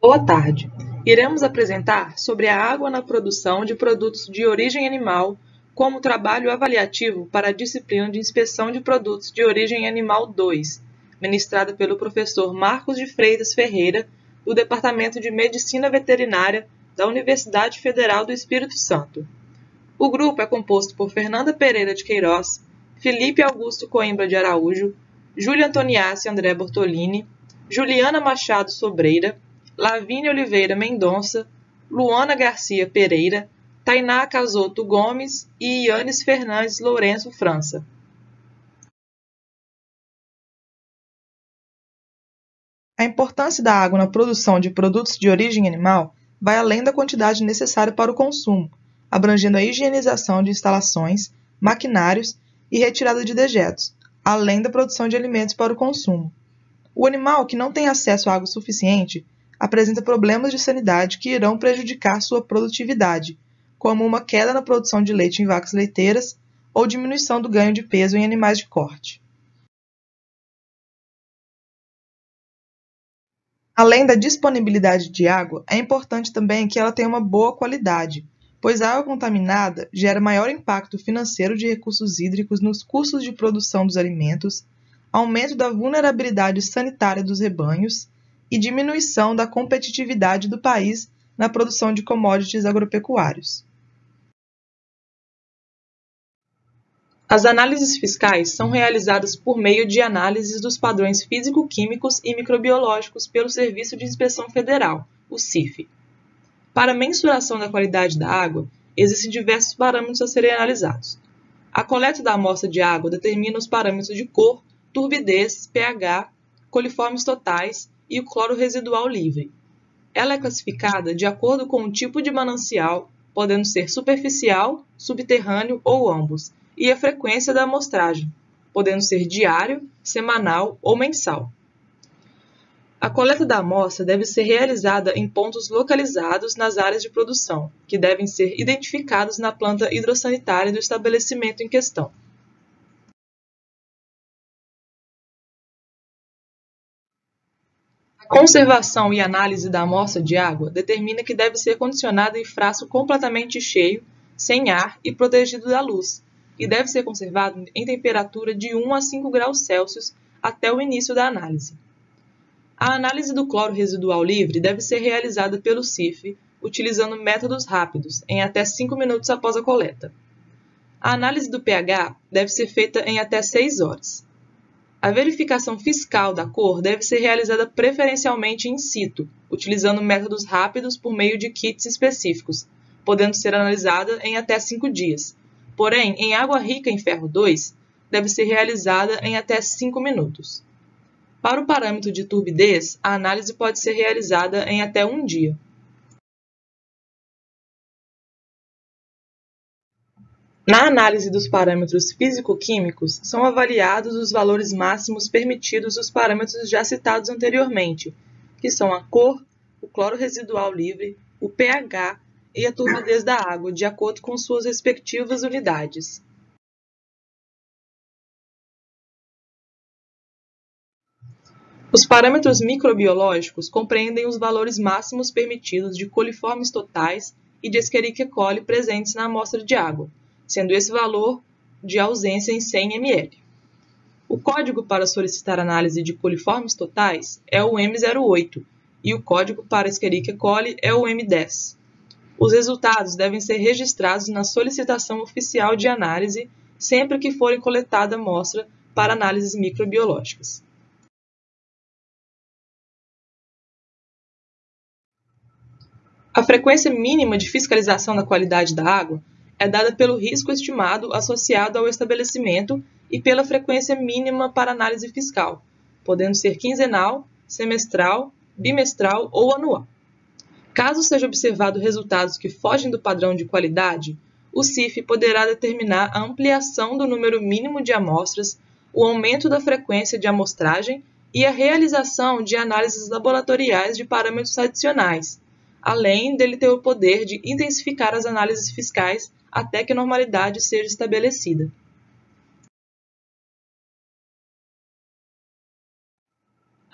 Boa tarde. Iremos apresentar sobre a água na produção de produtos de origem animal como trabalho avaliativo para a disciplina de Inspeção de Produtos de Origem Animal 2, ministrada pelo professor Marcos de Freitas Ferreira, do Departamento de Medicina Veterinária da Universidade Federal do Espírito Santo. O grupo é composto por Fernanda Pereira de Queiroz, Felipe Augusto Coimbra de Araújo, Júlia Antoniassi André Bortolini, Juliana Machado Sobreira, Lavínia Oliveira Mendonça, Luana Garcia Pereira, Tainá Casoto Gomes e Yanes Fernandes Lourenço França. A importância da água na produção de produtos de origem animal vai além da quantidade necessária para o consumo, abrangendo a higienização de instalações, maquinários e retirada de dejetos, além da produção de alimentos para o consumo. O animal que não tem acesso à água suficiente apresenta problemas de sanidade que irão prejudicar sua produtividade, como uma queda na produção de leite em vacas leiteiras ou diminuição do ganho de peso em animais de corte. Além da disponibilidade de água, é importante também que ela tenha uma boa qualidade, pois a água contaminada gera maior impacto financeiro de recursos hídricos nos custos de produção dos alimentos, aumento da vulnerabilidade sanitária dos rebanhos e diminuição da competitividade do país na produção de commodities agropecuários. As análises fiscais são realizadas por meio de análises dos padrões físico-químicos e microbiológicos pelo Serviço de Inspeção Federal, o CIF. Para a mensuração da qualidade da água, existem diversos parâmetros a serem analisados. A coleta da amostra de água determina os parâmetros de cor, turbidez, pH, coliformes totais e o cloro residual livre. Ela é classificada de acordo com o tipo de manancial, podendo ser superficial, subterrâneo ou ambos, e a frequência da amostragem, podendo ser diário, semanal ou mensal. A coleta da amostra deve ser realizada em pontos localizados nas áreas de produção, que devem ser identificados na planta hidrossanitária do estabelecimento em questão. A conservação e análise da amostra de água determina que deve ser condicionada em frasco completamente cheio, sem ar e protegido da luz, e deve ser conservado em temperatura de 1 a 5 graus Celsius até o início da análise. A análise do cloro residual livre deve ser realizada pelo CIF, utilizando métodos rápidos, em até 5 minutos após a coleta. A análise do pH deve ser feita em até 6 horas. A verificação fiscal da cor deve ser realizada preferencialmente in situ, utilizando métodos rápidos por meio de kits específicos, podendo ser analisada em até 5 dias. Porém, em água rica em ferro 2, deve ser realizada em até 5 minutos. Para o parâmetro de turbidez, a análise pode ser realizada em até 1 dia. Na análise dos parâmetros físico-químicos, são avaliados os valores máximos permitidos dos parâmetros já citados anteriormente, que são a cor, o cloro residual livre, o pH e a turbidez da água, de acordo com suas respectivas unidades. Os parâmetros microbiológicos compreendem os valores máximos permitidos de coliformes totais e de Escherichia coli presentes na amostra de água, sendo esse valor de ausência em 100 ml. O código para solicitar análise de coliformes totais é o M08 e o código para Escherichia coli é o M10. Os resultados devem ser registrados na solicitação oficial de análise sempre que forem coletada amostra para análises microbiológicas. A frequência mínima de fiscalização da qualidade da água é dada pelo risco estimado associado ao estabelecimento e pela frequência mínima para análise fiscal, podendo ser quinzenal, semestral, bimestral ou anual. Caso seja observado resultados que fogem do padrão de qualidade, o CIF poderá determinar a ampliação do número mínimo de amostras, o aumento da frequência de amostragem e a realização de análises laboratoriais de parâmetros adicionais, além dele ter o poder de intensificar as análises fiscais até que a normalidade seja estabelecida.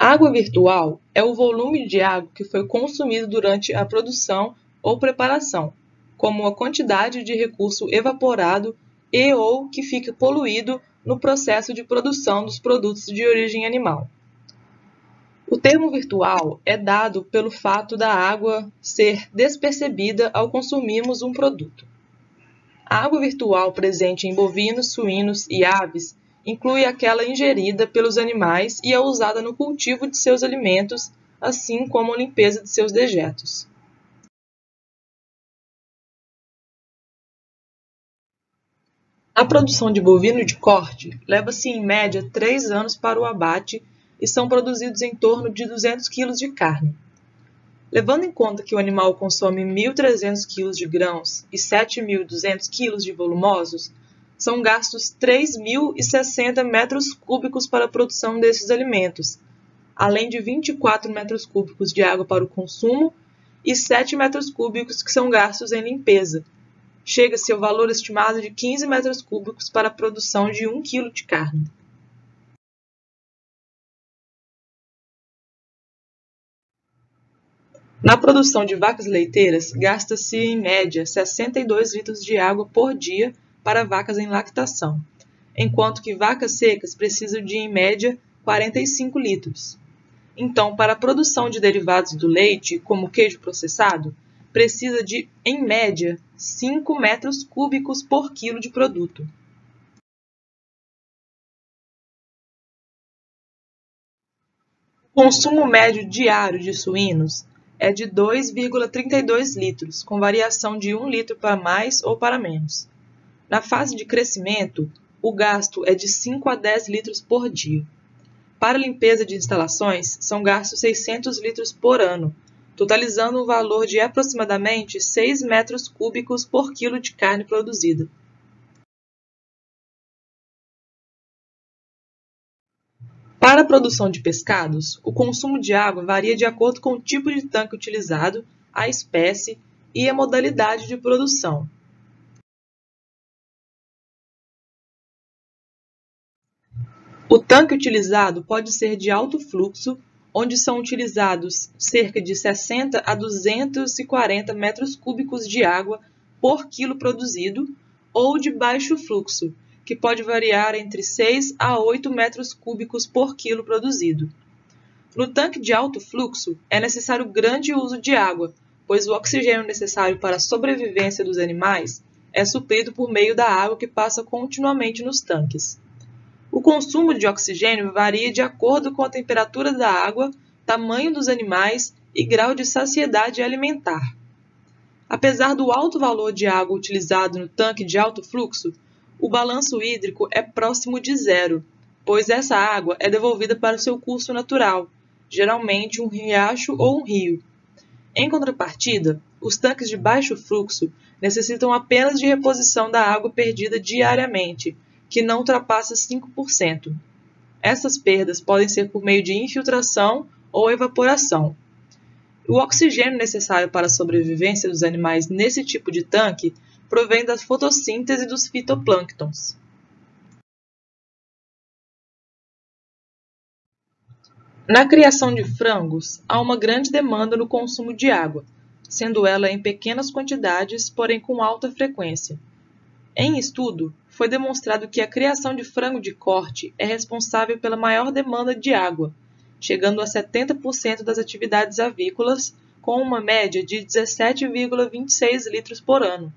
Água virtual é o volume de água que foi consumido durante a produção ou preparação, como a quantidade de recurso evaporado e ou que fica poluído no processo de produção dos produtos de origem animal. O termo virtual é dado pelo fato da água ser despercebida ao consumirmos um produto. A água virtual presente em bovinos, suínos e aves inclui aquela ingerida pelos animais e é usada no cultivo de seus alimentos, assim como a limpeza de seus dejetos. A produção de bovino de corte leva-se em média 3 anos para o abate e são produzidos em torno de 200 kg de carne. Levando em conta que o animal consome 1.300 kg de grãos e 7.200 kg de volumosos, são gastos 3.060 metros cúbicos para a produção desses alimentos, além de 24 metros cúbicos de água para o consumo e 7 metros cúbicos que são gastos em limpeza. Chega-se ao valor estimado de 15 metros cúbicos para a produção de 1 kg de carne. Na produção de vacas leiteiras, gasta-se em média 62 litros de água por dia para vacas em lactação, enquanto que vacas secas precisam de, em média, 45 litros. Então, para a produção de derivados do leite, como queijo processado, precisa de, em média, 5 metros cúbicos por quilo de produto. O consumo médio diário de suínos é de 2,32 litros, com variação de 1 litro para mais ou para menos. Na fase de crescimento, o gasto é de 5 a 10 litros por dia. Para a limpeza de instalações, são gastos 600 litros por ano, totalizando um valor de aproximadamente 6 metros cúbicos por quilo de carne produzida. Para a produção de pescados, o consumo de água varia de acordo com o tipo de tanque utilizado, a espécie e a modalidade de produção. O tanque utilizado pode ser de alto fluxo, onde são utilizados cerca de 60 a 240 metros cúbicos de água por quilo produzido, ou de baixo fluxo, que pode variar entre 6 a 8 metros cúbicos por quilo produzido. No tanque de alto fluxo, é necessário grande uso de água, pois o oxigênio necessário para a sobrevivência dos animais é suprido por meio da água que passa continuamente nos tanques. O consumo de oxigênio varia de acordo com a temperatura da água, tamanho dos animais e grau de saciedade alimentar. Apesar do alto valor de água utilizado no tanque de alto fluxo, o balanço hídrico é próximo de zero, pois essa água é devolvida para o seu curso natural, geralmente um riacho ou um rio. Em contrapartida, os tanques de baixo fluxo necessitam apenas de reposição da água perdida diariamente, que não ultrapassa 5%. Essas perdas podem ser por meio de infiltração ou evaporação. O oxigênio necessário para a sobrevivência dos animais nesse tipo de tanque provém da fotossíntese dos fitoplânctons. Na criação de frangos, há uma grande demanda no consumo de água, sendo ela em pequenas quantidades, porém com alta frequência. Em estudo, foi demonstrado que a criação de frango de corte é responsável pela maior demanda de água, chegando a 70% das atividades avícolas, com uma média de 17,26 litros por ano.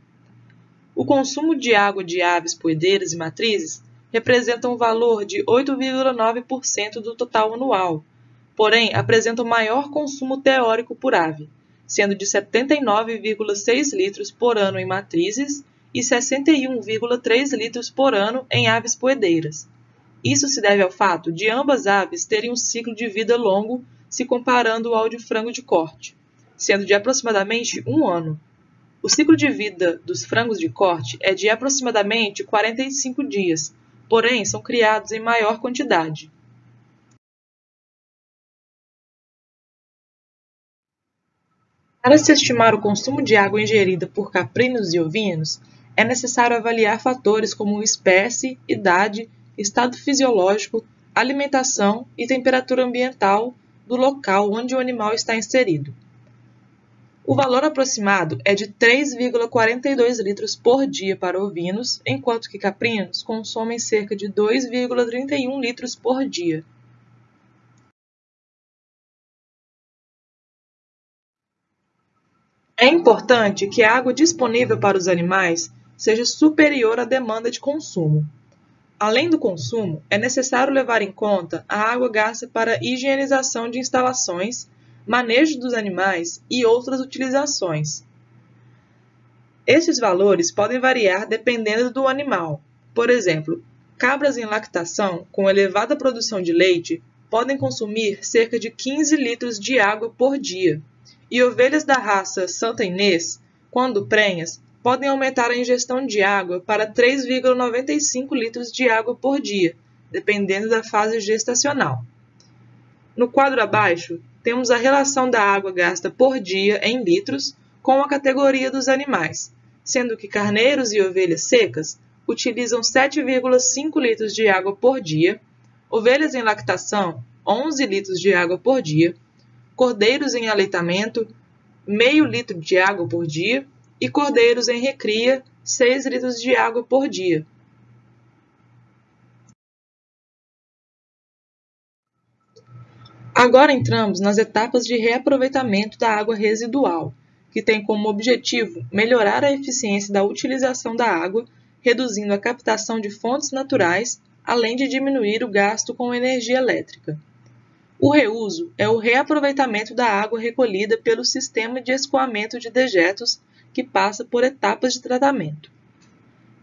O consumo de água de aves poedeiras e matrizes representa um valor de 8,9% do total anual, porém apresenta o maior consumo teórico por ave, sendo de 79,6 litros por ano em matrizes e 61,3 litros por ano em aves poedeiras. Isso se deve ao fato de ambas aves terem um ciclo de vida longo se comparando ao de frango de corte, sendo de aproximadamente 1 ano. O ciclo de vida dos frangos de corte é de aproximadamente 45 dias, porém são criados em maior quantidade. Para se estimar o consumo de água ingerida por caprinos e ovinos, é necessário avaliar fatores como espécie, idade, estado fisiológico, alimentação e temperatura ambiental, do local onde o animal está inserido. O valor aproximado é de 3,42 litros por dia para ovinos, enquanto que caprinos consomem cerca de 2,31 litros por dia. É importante que a água disponível para os animais seja superior à demanda de consumo. Além do consumo, é necessário levar em conta a água gasta para higienização de instalações, manejo dos animais e outras utilizações. Estes valores podem variar dependendo do animal. Por exemplo, cabras em lactação com elevada produção de leite podem consumir cerca de 15 litros de água por dia, e ovelhas da raça Santa Inês, quando prenhas, podem aumentar a ingestão de água para 3,95 litros de água por dia, dependendo da fase gestacional. No quadro abaixo, temos a relação da água gasta por dia em litros com a categoria dos animais, sendo que carneiros e ovelhas secas utilizam 7,5 litros de água por dia, ovelhas em lactação, 11 litros de água por dia, cordeiros em aleitamento, meio litro de água por dia, e cordeiros em recria, 6 litros de água por dia. Agora entramos nas etapas de reaproveitamento da água residual, que tem como objetivo melhorar a eficiência da utilização da água, reduzindo a captação de fontes naturais, além de diminuir o gasto com energia elétrica. O reuso é o reaproveitamento da água recolhida pelo sistema de escoamento de dejetos, que passa por etapas de tratamento.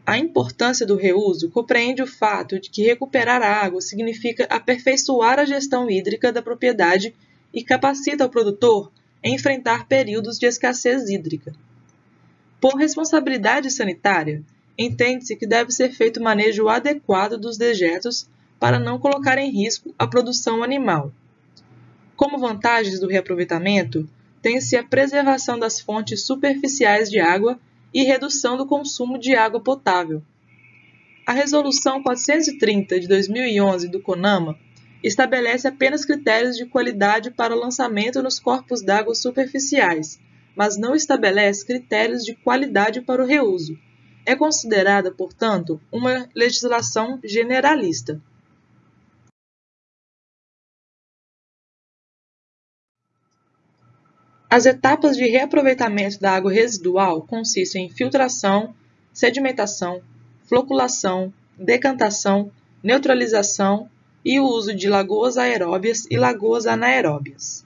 A importância do reuso compreende o fato de que recuperar a água significa aperfeiçoar a gestão hídrica da propriedade e capacita o produtor a enfrentar períodos de escassez hídrica. Por responsabilidade sanitária, entende-se que deve ser feito manejo adequado dos dejetos para não colocar em risco a produção animal. Como vantagens do reaproveitamento, tem-se a preservação das fontes superficiais de água e redução do consumo de água potável. A Resolução 430 de 2011 do CONAMA estabelece apenas critérios de qualidade para o lançamento nos corpos d'água superficiais, mas não estabelece critérios de qualidade para o reuso. É considerada, portanto, uma legislação generalista. As etapas de reaproveitamento da água residual consistem em filtração, sedimentação, floculação, decantação, neutralização e o uso de lagoas aeróbias e lagoas anaeróbias.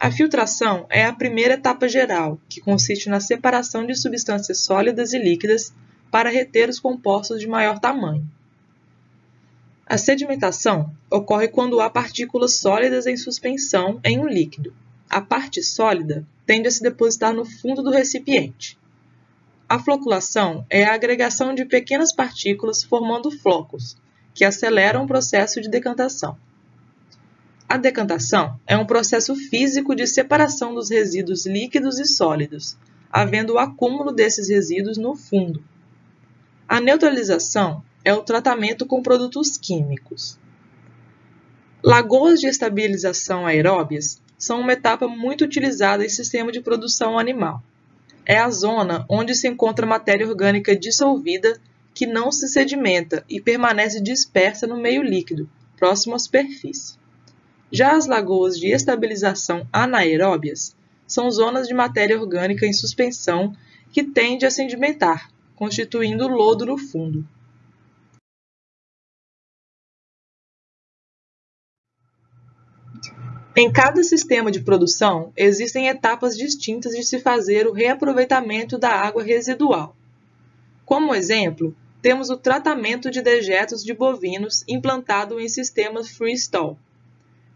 A filtração é a primeira etapa geral, que consiste na separação de substâncias sólidas e líquidas para reter os compostos de maior tamanho. A sedimentação ocorre quando há partículas sólidas em suspensão em um líquido. A parte sólida tende a se depositar no fundo do recipiente. A floculação é a agregação de pequenas partículas formando flocos, que aceleram o processo de decantação. A decantação é um processo físico de separação dos resíduos líquidos e sólidos, havendo o acúmulo desses resíduos no fundo. A neutralização é o tratamento com produtos químicos. Lagoas de estabilização aeróbias são uma etapa muito utilizada em sistema de produção animal. É a zona onde se encontra matéria orgânica dissolvida que não se sedimenta e permanece dispersa no meio líquido, próximo à superfície. Já as lagoas de estabilização anaeróbias são zonas de matéria orgânica em suspensão que tende a sedimentar, constituindo lodo no fundo. Em cada sistema de produção, existem etapas distintas de se fazer o reaproveitamento da água residual. Como exemplo, temos o tratamento de dejetos de bovinos implantado em sistemas freestall.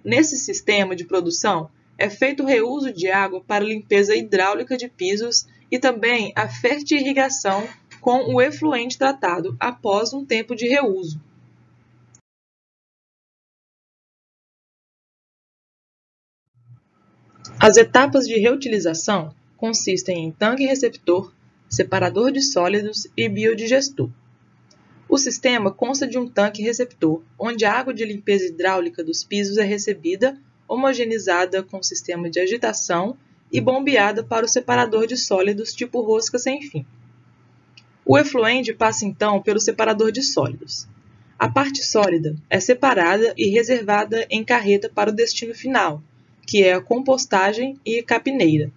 Nesse sistema de produção, é feito o reuso de água para limpeza hidráulica de pisos e também a fertirrigação com o efluente tratado após um tempo de reuso. As etapas de reutilização consistem em tanque receptor, separador de sólidos e biodigestor. O sistema consta de um tanque receptor, onde a água de limpeza hidráulica dos pisos é recebida, homogeneizada com sistema de agitação e bombeada para o separador de sólidos tipo rosca sem fim. O efluente passa então pelo separador de sólidos. A parte sólida é separada e reservada em carreta para o destino final, que é a compostagem e capineira.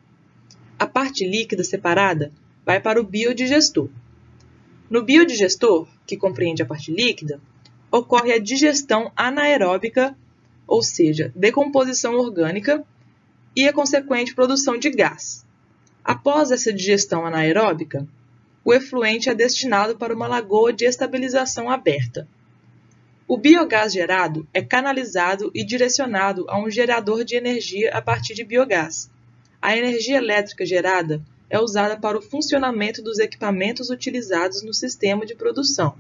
A parte líquida separada vai para o biodigestor. No biodigestor, que compreende a parte líquida, ocorre a digestão anaeróbica, ou seja, decomposição orgânica, e a consequente produção de gás. Após essa digestão anaeróbica, o efluente é destinado para uma lagoa de estabilização aberta. O biogás gerado é canalizado e direcionado a um gerador de energia a partir de biogás. A energia elétrica gerada é usada para o funcionamento dos equipamentos utilizados no sistema de produção.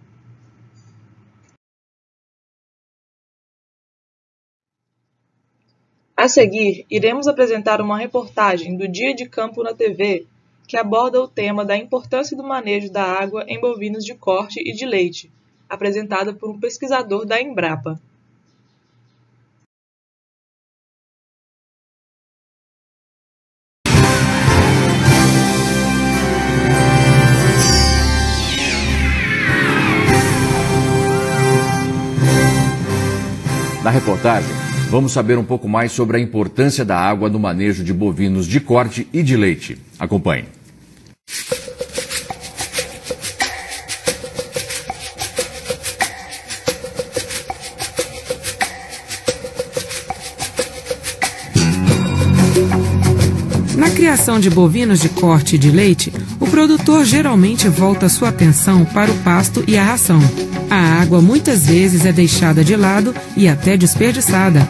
A seguir, iremos apresentar uma reportagem do Dia de Campo na TV, que aborda o tema da importância do manejo da água em bovinos de corte e de leite, apresentada por um pesquisador da Embrapa. Na reportagem, vamos saber um pouco mais sobre a importância da água no manejo de bovinos de corte e de leite. Acompanhe. Na criação de bovinos de corte e de leite, o produtor geralmente volta sua atenção para o pasto e a ração. A água muitas vezes é deixada de lado e até desperdiçada.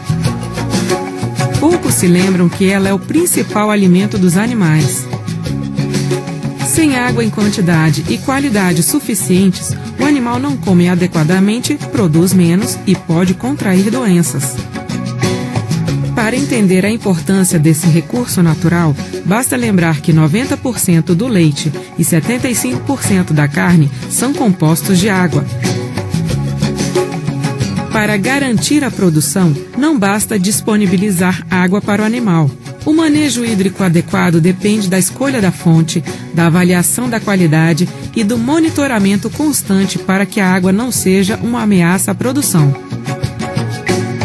Poucos se lembram que ela é o principal alimento dos animais. Sem água em quantidade e qualidade suficientes, o animal não come adequadamente, produz menos e pode contrair doenças. Para entender a importância desse recurso natural, basta lembrar que 90% do leite e 75% da carne são compostos de água. Para garantir a produção, não basta disponibilizar água para o animal. O manejo hídrico adequado depende da escolha da fonte, da avaliação da qualidade e do monitoramento constante para que a água não seja uma ameaça à produção.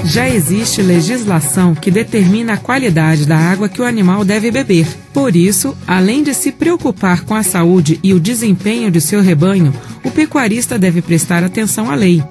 Já existe legislação que determina a qualidade da água que o animal deve beber. Por isso, além de se preocupar com a saúde e o desempenho de seu rebanho, o pecuarista deve prestar atenção à lei.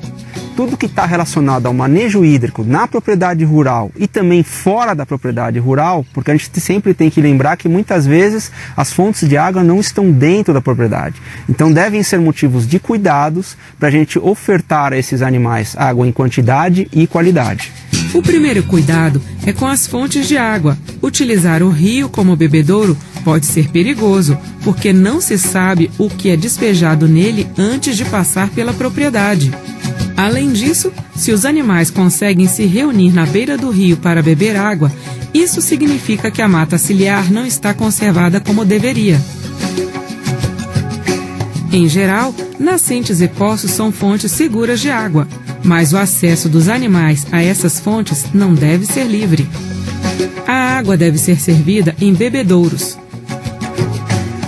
Tudo que está relacionado ao manejo hídrico na propriedade rural e também fora da propriedade rural, porque a gente sempre tem que lembrar que muitas vezes as fontes de água não estão dentro da propriedade. Então devem ser motivos de cuidados para a gente ofertar a esses animais água em quantidade e qualidade. O primeiro cuidado é com as fontes de água. Utilizar o rio como bebedouro pode ser perigoso, porque não se sabe o que é despejado nele antes de passar pela propriedade. Além disso, se os animais conseguem se reunir na beira do rio para beber água, isso significa que a mata ciliar não está conservada como deveria. Em geral, nascentes e poços são fontes seguras de água, mas o acesso dos animais a essas fontes não deve ser livre. A água deve ser servida em bebedouros.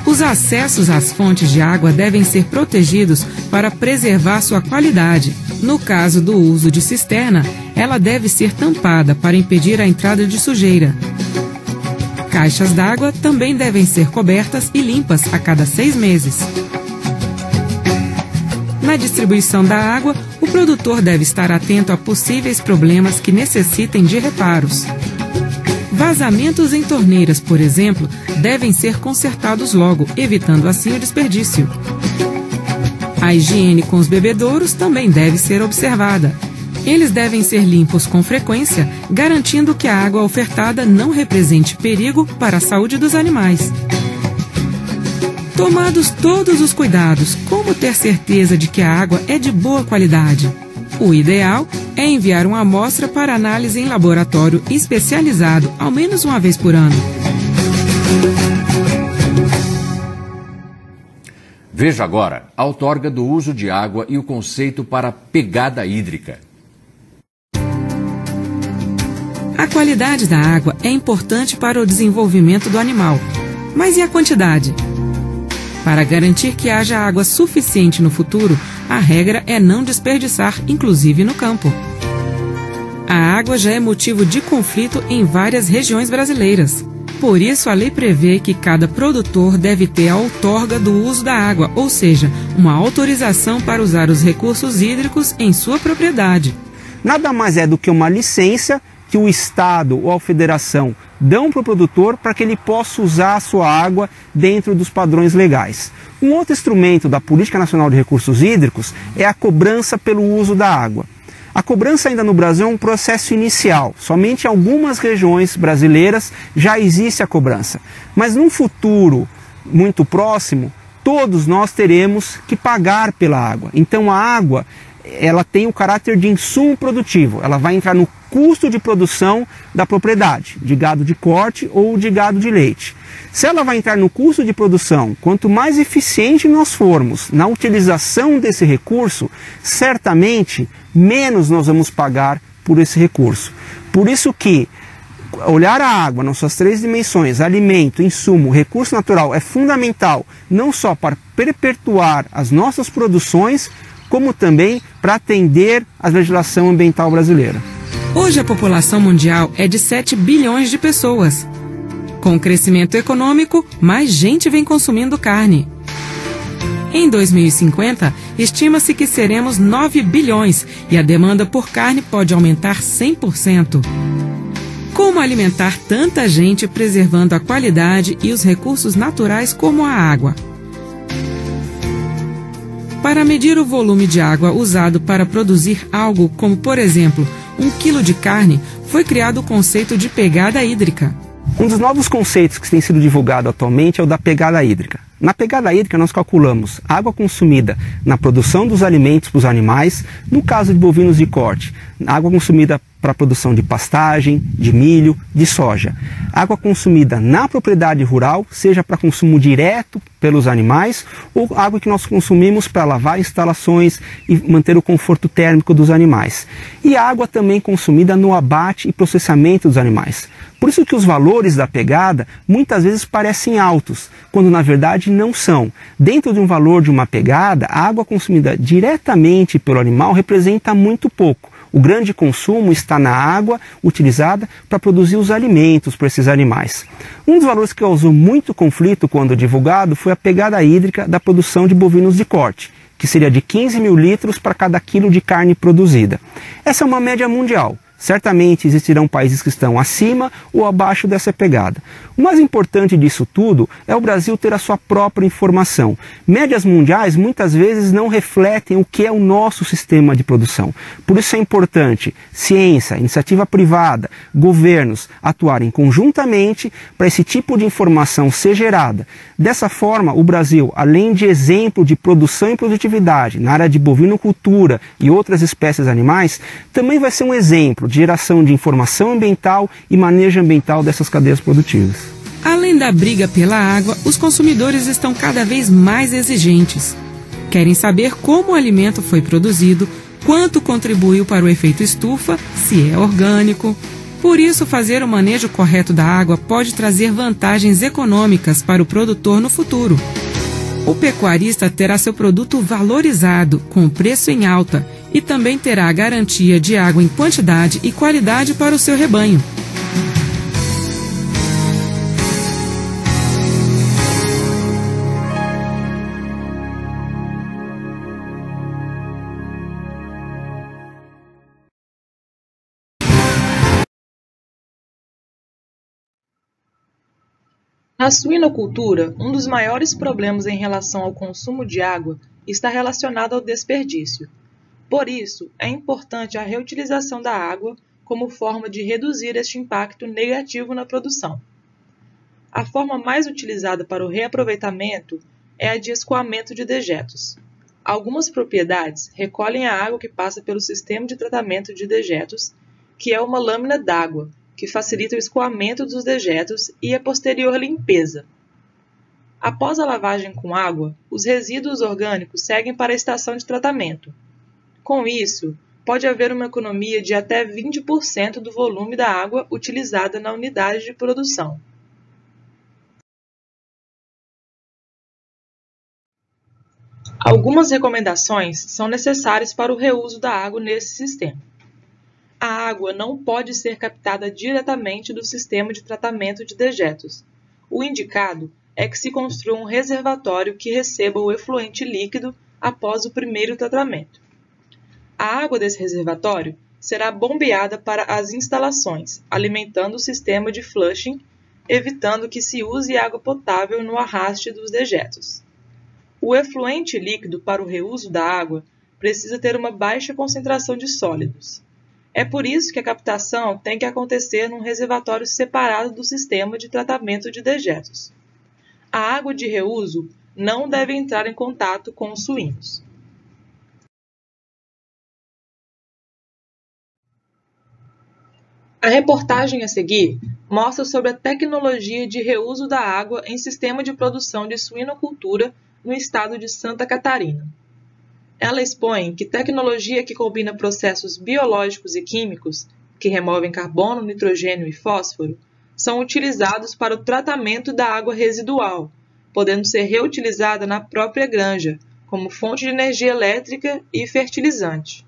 Os acessos às fontes de água devem ser protegidos para preservar sua qualidade. No caso do uso de cisterna, ela deve ser tampada para impedir a entrada de sujeira. Caixas d'água também devem ser cobertas e limpas a cada 6 meses. Na distribuição da água, o produtor deve estar atento a possíveis problemas que necessitem de reparos. Vazamentos em torneiras, por exemplo, devem ser consertados logo, evitando assim o desperdício. A higiene com os bebedouros também deve ser observada. Eles devem ser limpos com frequência, garantindo que a água ofertada não represente perigo para a saúde dos animais. Tomados todos os cuidados, como ter certeza de que a água é de boa qualidade? O ideal é enviar uma amostra para análise em laboratório especializado, ao menos uma vez por ano. Veja agora a outorga do uso de água e o conceito para pegada hídrica. A qualidade da água é importante para o desenvolvimento do animal. Mas e a quantidade? Para garantir que haja água suficiente no futuro, a regra é não desperdiçar, inclusive no campo. A água já é motivo de conflito em várias regiões brasileiras. Por isso, a lei prevê que cada produtor deve ter a outorga do uso da água, ou seja, uma autorização para usar os recursos hídricos em sua propriedade. Nada mais é do que uma licença que o Estado ou a Federação dão para o produtor para que ele possa usar a sua água dentro dos padrões legais. Um outro instrumento da Política Nacional de Recursos Hídricos é a cobrança pelo uso da água. A cobrança ainda no Brasil é um processo inicial. Somente em algumas regiões brasileiras já existe a cobrança. Mas num futuro muito próximo, todos nós teremos que pagar pela água. Então a água, ela tem o caráter de insumo produtivo. Ela vai entrar no custo de produção da propriedade, de gado de corte ou de gado de leite. Se ela vai entrar no custo de produção, quanto mais eficiente nós formos na utilização desse recurso, certamente menos nós vamos pagar por esse recurso. Por isso que olhar a água nas suas três dimensões, alimento, insumo, recurso natural, é fundamental não só para perpetuar as nossas produções, como também para atender à legislação ambiental brasileira. Hoje a população mundial é de 7 bilhões de pessoas. Com o crescimento econômico, mais gente vem consumindo carne. Em 2050, estima-se que seremos 9 bilhões e a demanda por carne pode aumentar 100%. Como alimentar tanta gente preservando a qualidade e os recursos naturais como a água? Para medir o volume de água usado para produzir algo como, por exemplo, 1 quilo de carne, foi criado o conceito de pegada hídrica. Um dos novos conceitos que tem sido divulgado atualmente é o da pegada hídrica. Na pegada hídrica nós calculamos a água consumida na produção dos alimentos para os animais, no caso de bovinos de corte, água consumida para a produção de pastagem, de milho, de soja. Água consumida na propriedade rural, seja para consumo direto pelos animais ou água que nós consumimos para lavar instalações e manter o conforto térmico dos animais. E água também consumida no abate e processamento dos animais. Por isso que os valores da pegada muitas vezes parecem altos, quando na verdade não são. Dentro de um valor de uma pegada, a água consumida diretamente pelo animal representa muito pouco. O grande consumo está na água utilizada para produzir os alimentos para esses animais. Um dos valores que causou muito conflito quando divulgado foi a pegada hídrica da produção de bovinos de corte, que seria de 15 mil litros para cada quilo de carne produzida. Essa é uma média mundial. Certamente existirão países que estão acima ou abaixo dessa pegada. O mais importante disso tudo é o Brasil ter a sua própria informação. Médias mundiais muitas vezes não refletem o que é o nosso sistema de produção. Por isso é importante ciência, iniciativa privada, governos atuarem conjuntamente para esse tipo de informação ser gerada. Dessa forma, o Brasil, além de exemplo de produção e produtividade na área de bovinocultura e outras espécies animais, também vai ser um exemplo de geração de informação ambiental e manejo ambiental dessas cadeias produtivas. Além da briga pela água, os consumidores estão cada vez mais exigentes. Querem saber como o alimento foi produzido, quanto contribuiu para o efeito estufa, se é orgânico. Por isso, fazer o manejo correto da água pode trazer vantagens econômicas para o produtor no futuro. O pecuarista terá seu produto valorizado, com preço em alta, e também terá a garantia de água em quantidade e qualidade para o seu rebanho. Na suinocultura, um dos maiores problemas em relação ao consumo de água está relacionado ao desperdício. Por isso, é importante a reutilização da água como forma de reduzir este impacto negativo na produção. A forma mais utilizada para o reaproveitamento é a de escoamento de dejetos. Algumas propriedades recolhem a água que passa pelo sistema de tratamento de dejetos, que é uma lâmina d'água, que facilita o escoamento dos dejetos e a posterior limpeza. Após a lavagem com água, os resíduos orgânicos seguem para a estação de tratamento. Com isso, pode haver uma economia de até 20% do volume da água utilizada na unidade de produção. Algumas recomendações são necessárias para o reuso da água nesse sistema. A água não pode ser captada diretamente do sistema de tratamento de dejetos. O indicado é que se construa um reservatório que receba o efluente líquido após o primeiro tratamento. A água desse reservatório será bombeada para as instalações, alimentando o sistema de flushing, evitando que se use água potável no arraste dos dejetos. O efluente líquido para o reuso da água precisa ter uma baixa concentração de sólidos. É por isso que a captação tem que acontecer num reservatório separado do sistema de tratamento de dejetos. A água de reuso não deve entrar em contato com os suínos. A reportagem a seguir mostra sobre a tecnologia de reuso da água em sistema de produção de suinocultura no estado de Santa Catarina. Ela expõe que tecnologia que combina processos biológicos e químicos, que removem carbono, nitrogênio e fósforo, são utilizados para o tratamento da água residual, podendo ser reutilizada na própria granja, como fonte de energia elétrica e fertilizante.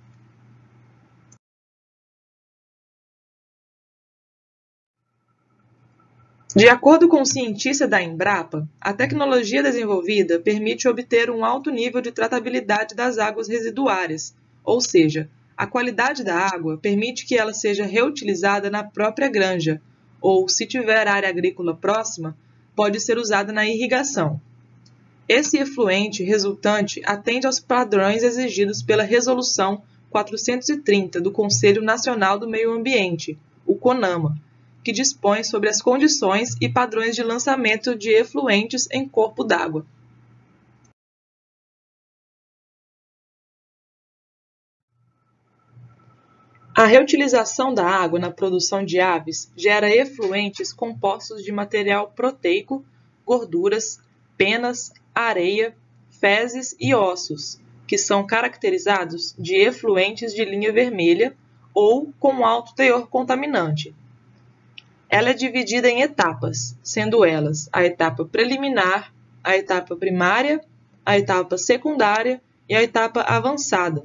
De acordo com o cientista da Embrapa, a tecnologia desenvolvida permite obter um alto nível de tratabilidade das águas residuárias, ou seja, a qualidade da água permite que ela seja reutilizada na própria granja, ou, se tiver área agrícola próxima, pode ser usada na irrigação. Esse efluente resultante atende aos padrões exigidos pela Resolução 430 do Conselho Nacional do Meio Ambiente, o CONAMA, que dispõe sobre as condições e padrões de lançamento de efluentes em corpo d'água. A reutilização da água na produção de aves gera efluentes compostos de material proteico, gorduras, penas, areia, fezes e ossos, que são caracterizados de efluentes de linha vermelha ou com alto teor contaminante. Ela é dividida em etapas, sendo elas a etapa preliminar, a etapa primária, a etapa secundária e a etapa avançada.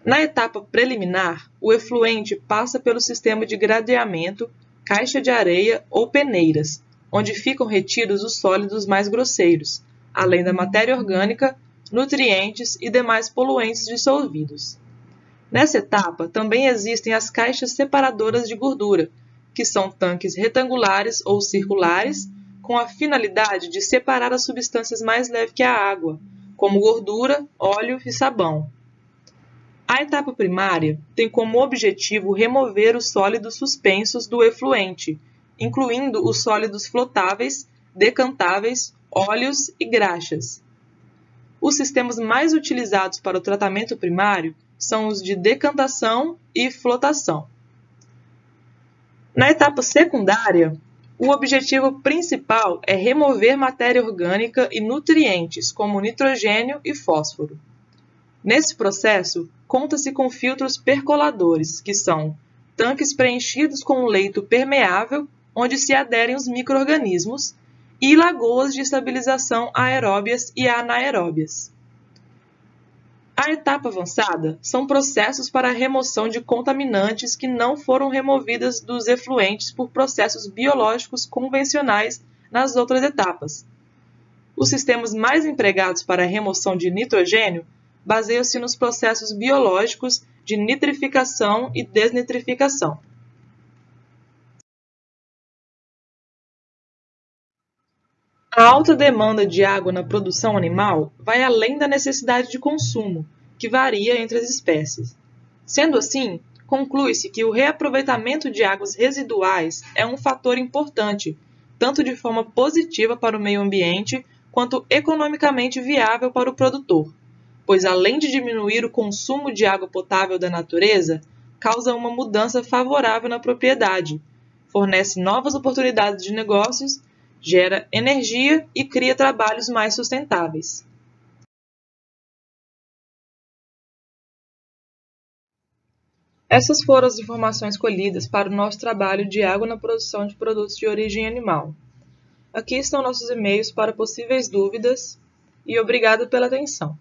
Na etapa preliminar, o efluente passa pelo sistema de gradeamento, caixa de areia ou peneiras, onde ficam retidos os sólidos mais grosseiros, além da matéria orgânica, nutrientes e demais poluentes dissolvidos. Nessa etapa, também existem as caixas separadoras de gordura, que são tanques retangulares ou circulares, com a finalidade de separar as substâncias mais leves que a água, como gordura, óleo e sabão. A etapa primária tem como objetivo remover os sólidos suspensos do efluente, incluindo os sólidos flotáveis, decantáveis, óleos e graxas. Os sistemas mais utilizados para o tratamento primário são os de decantação e flotação. Na etapa secundária, o objetivo principal é remover matéria orgânica e nutrientes, como nitrogênio e fósforo. Nesse processo, conta-se com filtros percoladores, que são tanques preenchidos com um leito permeável, onde se aderem os micro-organismos, e lagoas de estabilização aeróbias e anaeróbias. A etapa avançada são processos para a remoção de contaminantes que não foram removidas dos efluentes por processos biológicos convencionais nas outras etapas. Os sistemas mais empregados para a remoção de nitrogênio baseiam-se nos processos biológicos de nitrificação e desnitrificação. A alta demanda de água na produção animal vai além da necessidade de consumo, que varia entre as espécies. Sendo assim, conclui-se que o reaproveitamento de águas residuais é um fator importante, tanto de forma positiva para o meio ambiente, quanto economicamente viável para o produtor, pois além de diminuir o consumo de água potável da natureza, causa uma mudança favorável na propriedade, fornece novas oportunidades de negócios, gera energia e cria trabalhos mais sustentáveis. Essas foram as informações colhidas para o nosso trabalho de água na produção de produtos de origem animal. Aqui estão nossos e-mails para possíveis dúvidas e obrigado pela atenção.